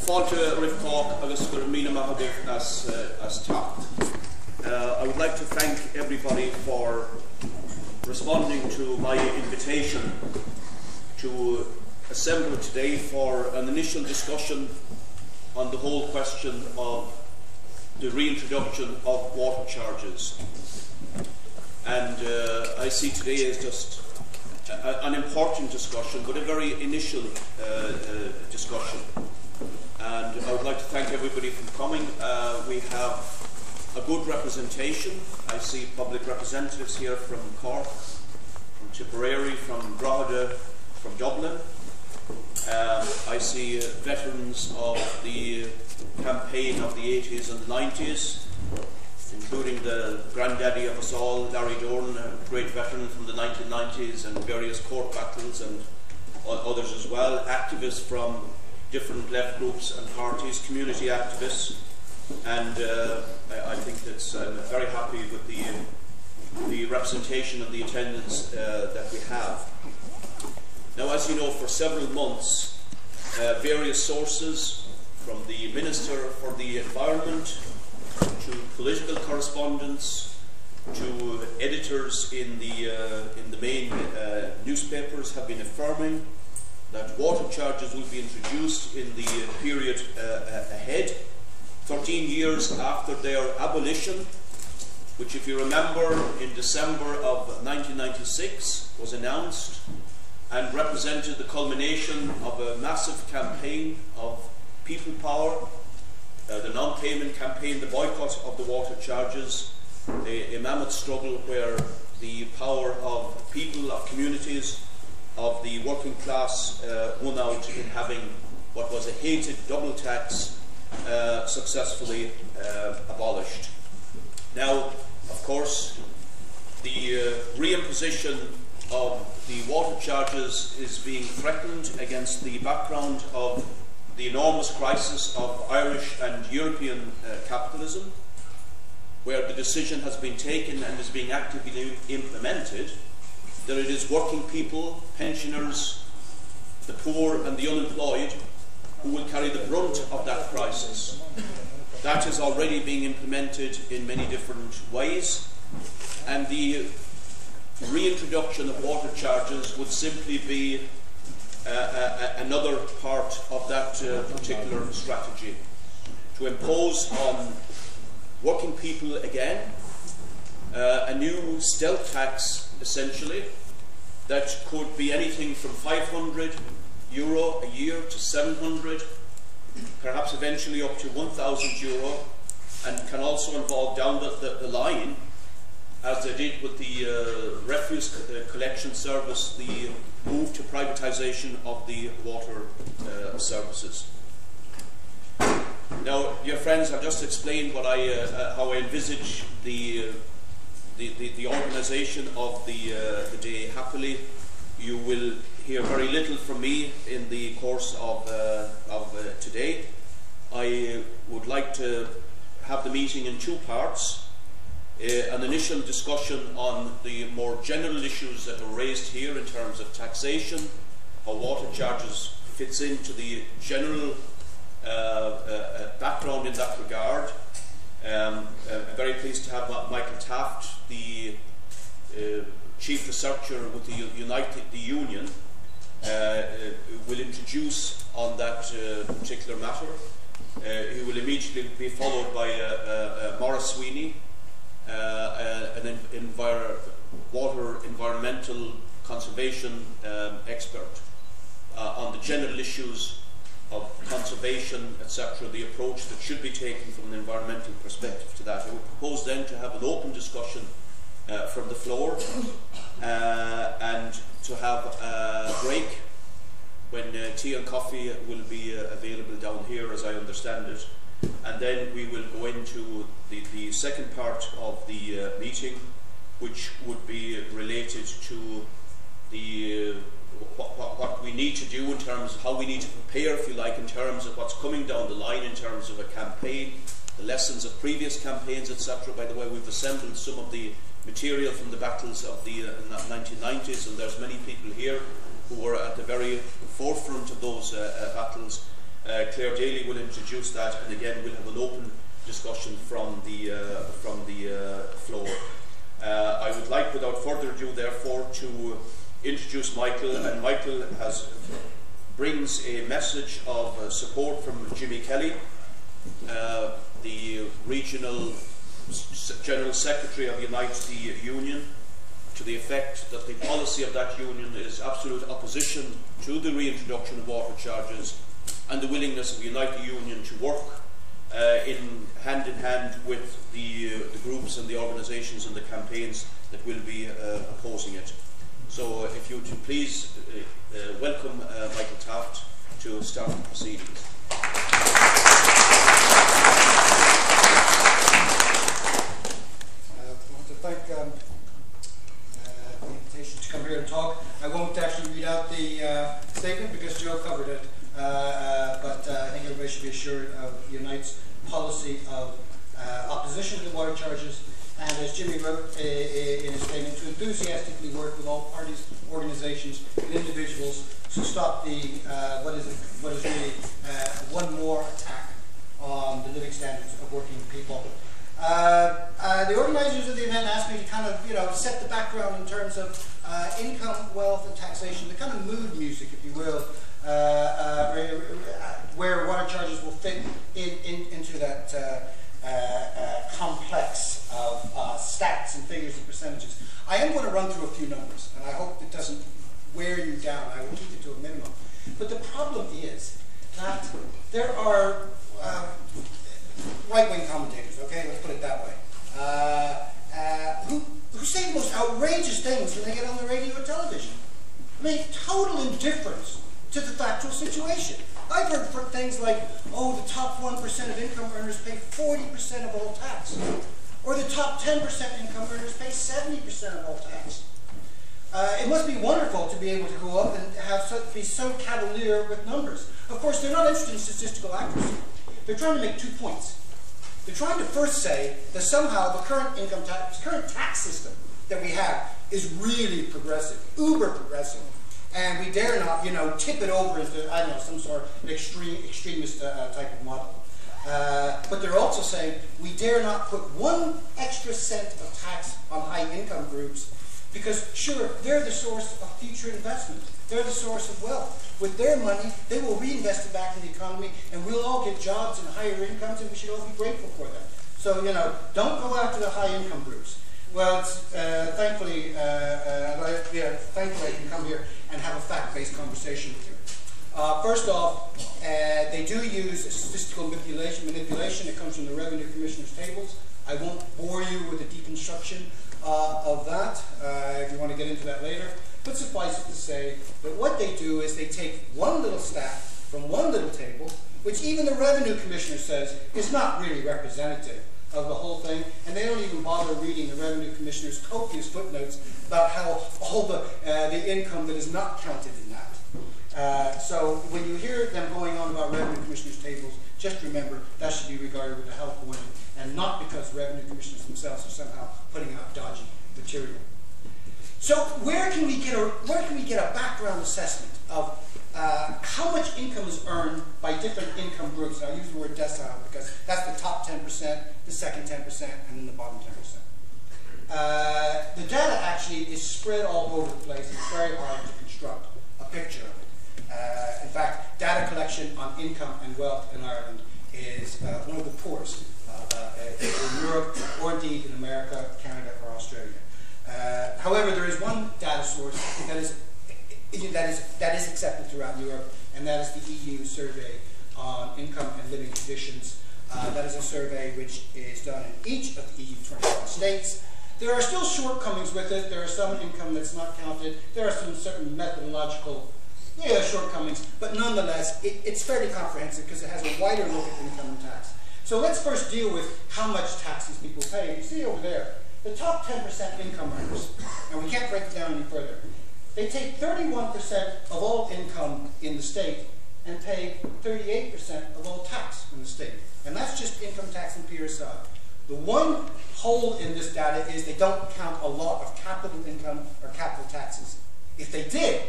Fáilte Rifchalk agus gur míle maithagah as Taft. I would like to thank everybody for responding to my invitation to assemble today for an initial discussion on the whole question of the reintroduction of water charges. And I see today as just an important discussion, but a very initial discussion. And I would like to thank everybody for coming. We have a good representation. I see public representatives here from Cork, from Tipperary, from Drogheda, from Dublin. I see veterans of the campaign of the 80s and 90s, including the granddaddy of us all, Larry Doran, a great veteran from the 1990s and various court battles, and others as well, activists from different left groups and parties, community activists, and I think that I'm very happy with the representation and the attendance that we have. Now, as you know, for several months, various sources, from the Minister for the Environment to political correspondents to editors in the main newspapers, have been affirming that water charges will be introduced in the period ahead, 13 years after their abolition, which, if you remember, in December of 1996 was announced and represented the culmination of a massive campaign of people power, the non-payment campaign, the boycott of the water charges, a mammoth struggle where the power of people, of communities, of the working class won out in having what was a hated double tax successfully abolished. Now, of course, the reimposition of the water charges is being threatened against the background of the enormous crisis of Irish and European capitalism, where the decision has been taken and is being actively implemented that it is working people, pensioners, the poor and the unemployed who will carry the brunt of that crisis. That is already being implemented in many different ways, and the reintroduction of water charges would simply be another part of that particular strategy, to impose on working people again a new stealth tax, essentially, that could be anything from €500 a year to 700, perhaps eventually up to €1,000, and can also involve down the line, as they did with the refuse collection service, the move to privatisation of the water services. Now, dear friends, I've just explained what how I envisage the organisation of the day. Happily, you will hear very little from me in the course of today. I would like to have the meeting in two parts. An initial discussion on the more general issues that are raised here in terms of taxation, how water charges fits into the general background in that regard. I'm very pleased to have Michael Taft, the Chief Researcher with the Union, will introduce on that particular matter. He will immediately be followed by Maurice Sweeney, an environmental conservation expert on the general issues of conservation, etc., the approach that should be taken from an environmental perspective to that. I would propose then to have an open discussion from the floor and to have a break when tea and coffee will be available down here, as I understand it. And then we will go into the second part of the meeting, which would be related to the what we need to do in terms of how we need to prepare, if you like, in terms of what's coming down the line in terms of a campaign, the lessons of previous campaigns, etc. By the way, we've assembled some of the material from the battles of the 1990s, and there's many people here who were at the very forefront of those battles. Claire Daly will introduce that, and again we'll have an open discussion from the floor. I would like, without further ado, therefore, to introduce Michael, and Michael brings a message of support from Jimmy Kelly, the Regional General Secretary of Unite the Union, to the effect that the policy of that union is absolute opposition to the reintroduction of water charges, and the willingness of Unite the Union to work in hand with the groups and the organisations and the campaigns that will be opposing it. So if you would please welcome Michael Taft to start the proceedings. I want to thank the invitation to come here and talk. I won't actually read out the statement because Joe covered it, but I think everybody should be assured of Unite's policy of opposition to the water charges, and as Jimmy wrote in his statement, to enthusiastically work with all parties, organisations and individuals to stop the what is really one more attack on the living standards of working people. The organisers of the event asked me to kind of, set the background in terms of income, wealth and taxation, the kind of mood music, if you will, where water charges will fit into that complex of stats and figures and percentages. I am going to run through a few numbers, and I hope it doesn't wear you down. I will keep it to a minimum. But the problem is that there are right-wing commentators, okay, let's put it that way, who say the most outrageous things when they get on the radio or television. I mean, total indifference to the factual situation. I've heard things like, oh, the top 1% of income earners pay 40% of all tax. Or the top 10% income earners pay 70% of all tax. It must be wonderful to be able to go up and be so cavalier with numbers. Of course, they're not interested in statistical accuracy. They're trying to make 2 points. They're trying to first say that somehow the current current tax system that we have is really progressive, uber progressive. And we dare not, tip it over into, I don't know, some sort of extremist type of model. But they're also saying we dare not put 1 extra cent of tax on high income groups because, sure, they're the source of future investment. They're the source of wealth. With their money, they will reinvest it back in the economy, and we'll all get jobs and higher incomes, and we should all be grateful for them. So, don't go after the high income groups. Well, it's, thankfully I can come here and have a fact-based conversation with you. First off, they do use statistical manipulation. It comes from the Revenue Commissioner's tables. I won't bore you with the deconstruction of that if you want to get into that later. But suffice it to say that what they do is they take one little stat from one little table, which even the Revenue Commissioner says is not really representative of the whole thing, and they don't even bother reading the Revenue Commissioner's copious footnotes about how all the income that is not counted in that. So when you hear them going on about Revenue Commissioner's tables, just remember that should be regarded with a helpful warning, and not because Revenue Commissioners themselves are somehow putting out dodgy material. So where can we get a background assessment of how much income is earned by different income groups? And I'll use the word decile because that's the top 10%, the second 10%, and then the bottom 10%. The data actually is spread all over the place. It's very hard to construct a picture of it. In fact, data collection on income and wealth in Ireland is one of the poorest in Europe, or indeed in America, Canada, or Australia. However, there is one data source that is accepted throughout Europe, and that is the EU survey on income and living conditions. That is a survey which is done in each of the EU 25 states. There are still shortcomings with it. There are some income that's not counted. There are some certain methodological shortcomings, but nonetheless, it's fairly comprehensive because it has a wider look at income and tax. So let's first deal with how much taxes people pay. You see over there, the top 10% income earners, and we can't break it down any further. They take 31% of all income in the state and pay 38% of all tax in the state. And that's just income tax and PSI. The one hole in this data is they don't count a lot of capital income or capital taxes. If they did,